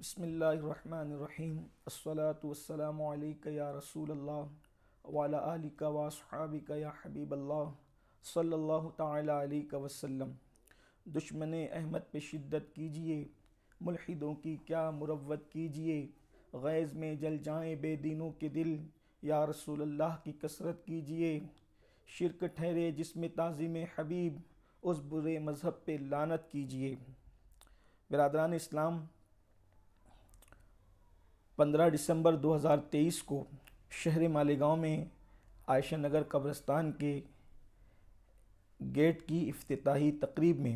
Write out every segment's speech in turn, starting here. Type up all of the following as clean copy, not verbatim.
بسم اللہ الرحمن الرحیم الصلاۃ والسلام علیک یا رسول اللہ وعلی آلک و اصحابک یا حبیب اللہ صلی اللہ تعالی علیہ وسلم۔ دشمن احمد پہ شدت کیجئے، ملحدوں کی کیا مروت کیجئے، غیظ میں جل جائیں بے دینوں کے دل، یا رسول اللہ کی کثرت کیجئے۔ شرک ٹھہرے جس میں تعظیم حبیب، اس برے مذہب پہ لعنت کیجئے۔ برادران اسلام، 15 دسمبر 2023 کو شہر مالیگاؤں میں عائشہ نگر قبرستان کے گیٹ کی افتتاحی تقریب میں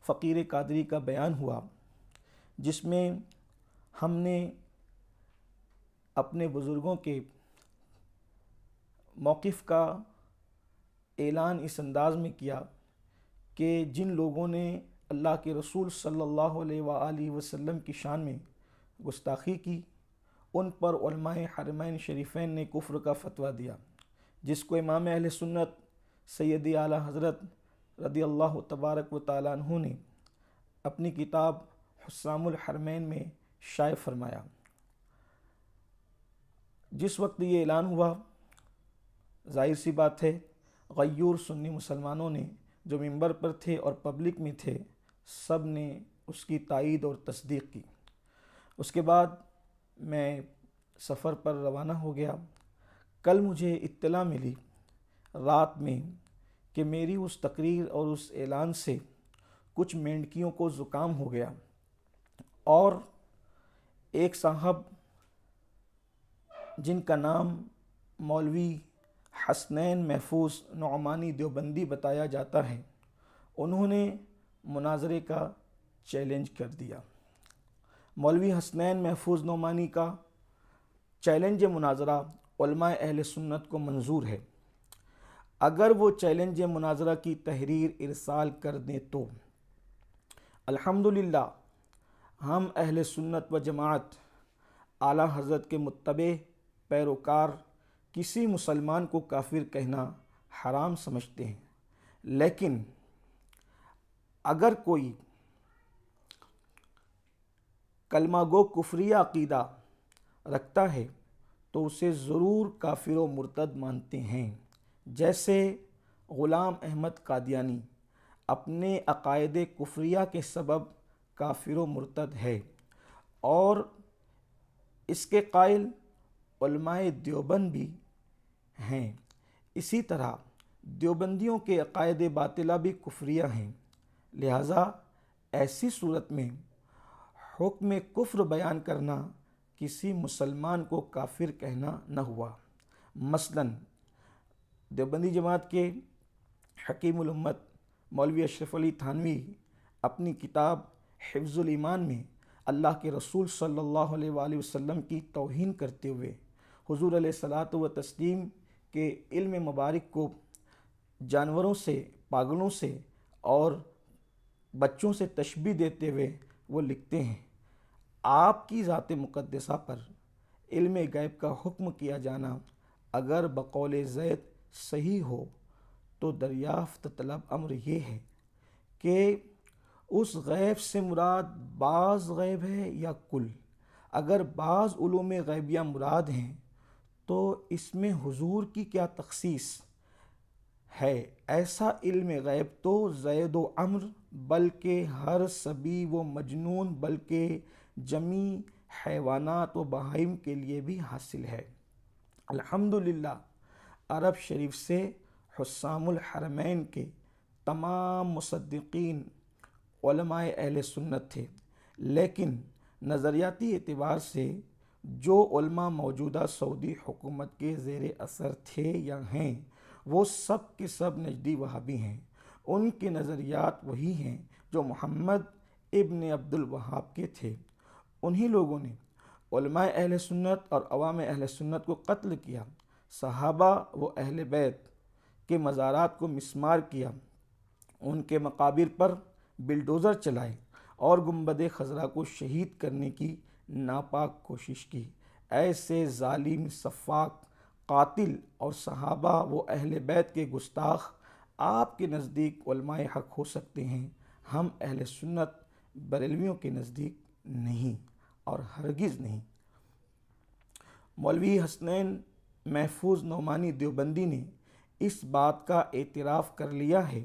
فقیر قادری کا بیان ہوا، جس میں ہم نے اپنے بزرگوں کے موقف کا اعلان اس انداز میں کیا کہ جن لوگوں نے اللہ کے رسول صلی اللہ علیہ وآلہ وسلم کی شان میں گستاخی کی، ان پر علماء حرمین شریفین نے کفر کا فتویٰ دیا، جس کو امام اہل سنت سیدی اعلیٰ حضرت رضی اللہ تبارک و تعالیٰ عنہ نے اپنی کتاب حسام الحرمین میں شائع فرمایا۔ جس وقت یہ اعلان ہوا، ظاہر سی بات ہے غیور سنی مسلمانوں نے جو ممبر پر تھے اور پبلک میں تھے، سب نے اس کی تائید اور تصدیق کی۔ اس کے بعد میں سفر پر روانہ ہو گیا۔ کل مجھے اطلاع ملی رات میں کہ میری اس تقریر اور اس اعلان سے کچھ مینڈکیوں کو زکام ہو گیا، اور ایک صاحب جن کا نام مولوی حسنین محفوظ نعمانی دیوبندی بتایا جاتا ہے، انہوں نے مناظرے کا چیلنج کر دیا۔ مولوی حسنین محفوظ نعمانی کا چیلنج مناظرہ علماء اہل سنت کو منظور ہے۔ اگر وہ چیلنج مناظرہ کی تحریر ارسال کر دیں تو الحمدللہ ہم اہل سنت و جماعت اعلیٰ حضرت کے متبع پیروکار کسی مسلمان کو کافر کہنا حرام سمجھتے ہیں، لیکن اگر کوئی کلمہ گو کفری عقیدہ رکھتا ہے تو اسے ضرور کافر و مرتد مانتے ہیں، جیسے غلام احمد قادیانی اپنے عقائد کفریہ کے سبب کافر و مرتد ہے، اور اس کے قائل علماء دیوبند بھی ہیں۔ اسی طرح دیوبندیوں کے عقائد باطلہ بھی کفریہ ہیں، لہٰذا ایسی صورت میں حکم کفر بیان کرنا کسی مسلمان کو کافر کہنا نہ ہوا۔ مثلاً دیوبندی جماعت کے حکیم الامت مولوی اشرف علی تھانوی اپنی کتاب حفظ الایمان میں اللہ کے رسول صلی اللہ علیہ وآلہ وسلم کی توہین کرتے ہوئے حضور علیہ الصلاۃ والتسلیم کے علم مبارک کو جانوروں سے، پاگلوں سے اور بچوں سے تشبیہ دیتے ہوئے وہ لکھتے ہیں، آپ کی ذات مقدسہ پر علم غیب کا حکم کیا جانا اگر بقول زید صحیح ہو تو دریافت طلب امر یہ ہے کہ اس غیب سے مراد بعض غیب ہے یا کل۔ اگر بعض علوم غیبیہ مراد ہیں تو اس میں حضور کی کیا تخصیص ہے؟ ایسا علم غیب تو زید و عمر بلکہ ہر صبی و مجنون بلکہ جمیع حیوانات و بہائم کے لیے بھی حاصل ہے۔ الحمدللہ عرب شریف سے حسام الحرمین کے تمام مصدقین علماء اہل سنت تھے، لیکن نظریاتی اعتبار سے جو علماء موجودہ سعودی حکومت کے زیر اثر تھے یا ہیں، وہ سب کے سب نجدی وہابی ہیں۔ ان کے نظریات وہی ہیں جو محمد ابن عبد الوہاب کے تھے۔ انہی لوگوں نے علماء اہل سنت اور عوام اہل سنت کو قتل کیا، صحابہ و اہل بیت کے مزارات کو مسمار کیا، ان کے مقابر پر بلڈوزر چلائے اور گنبد خضرا کو شہید کرنے کی ناپاک کوشش کی۔ ایسے ظالم، سفاک، قاتل اور صحابہ و اہل بیت کے گستاخ آپ کے نزدیک علماء حق ہو سکتے ہیں، ہم اہل سنت بریلویوں کے نزدیک نہیں۔ اور ہرگز نہیں۔ مولوی حسنین محفوظ نعمانی دیوبندی نے اس بات کا اعتراف کر لیا ہے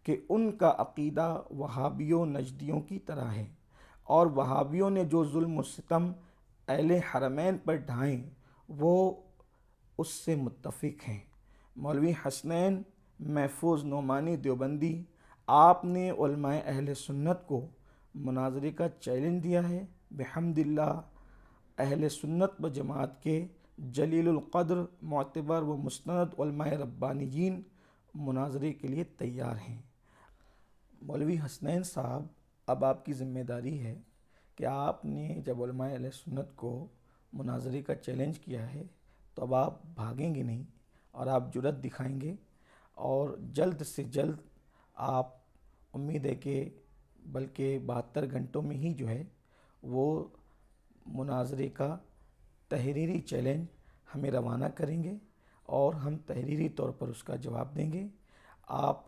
کہ ان کا عقیدہ وہابیوں نجدیوں کی طرح ہے، اور وہابیوں نے جو ظلم و ستم اہل حرمین پر ڈھائیں وہ اس سے متفق ہیں۔ مولوی حسنین محفوظ نعمانی دیوبندی، آپ نے علماء اہل سنت کو مناظرے کا چیلنج دیا ہے۔ بحمد اللہ اہل سنت و جماعت کے جلیل القدر، معتبر و مستند علماء ربانیین مناظرے کے لیے تیار ہیں۔ مولوی حسنین صاحب، اب آپ کی ذمہ داری ہے کہ آپ نے جب علماء اہل سنت کو مناظرے کا چیلنج کیا ہے تو اب آپ بھاگیں گے نہیں، اور آپ جرأت دکھائیں گے، اور جلد سے جلد آپ، امید ہے کہ بلکہ 72 گھنٹوں میں ہی جو ہے وہ مناظرے کا تحریری چیلنج ہمیں روانہ کریں گے، اور ہم تحریری طور پر اس کا جواب دیں گے۔ آپ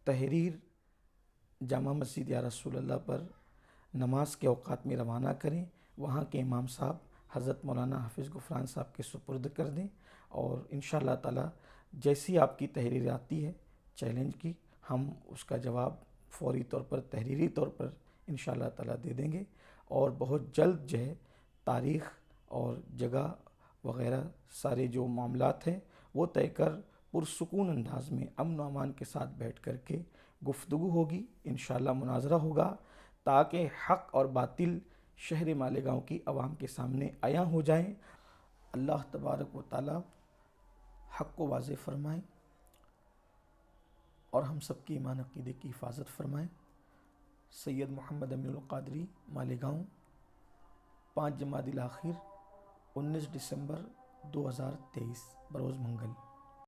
تحریر جامع مسجد یا رسول اللہ پر نماز کے اوقات میں روانہ کریں، وہاں کے امام صاحب حضرت مولانا حافظ غفران صاحب کے سپرد کر دیں، اور انشاءاللہ تعالی جیسی آپ کی تحریر آتی ہے چیلنج کی، ہم اس کا جواب فوری طور پر تحریری طور پر انشاءاللہ تعالی دے دیں گے، اور بہت جلد جو ہے تاریخ اور جگہ وغیرہ سارے جو معاملات ہیں وہ طے کر پرسکون انداز میں امن و امان کے ساتھ بیٹھ کر کے گفتگو ہوگی، انشاءاللہ مناظرہ ہوگا، تاکہ حق اور باطل شہر مالیگاؤں کی عوام کے سامنے عیاں ہو جائیں۔ اللہ تبارک و تعالی حق کو واضح فرمائیں اور ہم سب کی ایمان عقیدے کی حفاظت فرمائیں۔ سید محمد امین القادری، مالیگاؤں، 5 جمادی الاخر 19 دسمبر 2023 بروز منگل۔